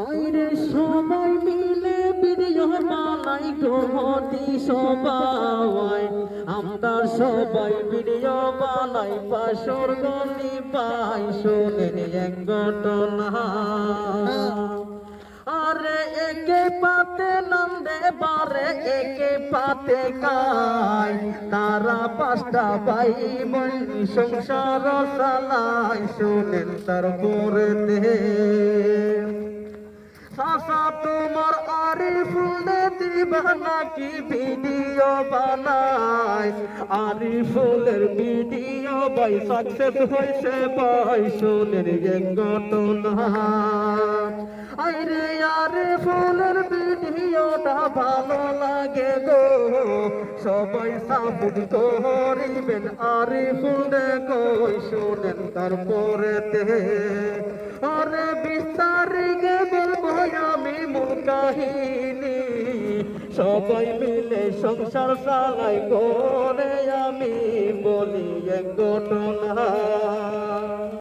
আইরে সবাই মিলে ভিডিও বানাই গতি সবাই আমরা সবাই ভিডিও বানাই পাশর গলি পাই শোনেন এক ঘটনা আরে একে পাতে নন্দে বারে একে পাতে কাই তারা পাঁচটা ভাই বোন সংসার চালাই শোনেন তারপরে চাচা তোমার আরিফুলে দিবা নাকি ভিডিও বানাই আরিফুলের ভিডিও ভাই সাকসেস হয়েছে ভাই শোনেন এক ঘটনা আরে আরিফুলের ভিডিওটা ভালো লাগে গো সবাই সাপোর্ট করিবেন আরিফুলে কই শোনেন তারপরে আরে বিস্তারিত বলবো আমি মূল কাহিনী সবাই মিলে সংসার চালাই করে আমি বলি এক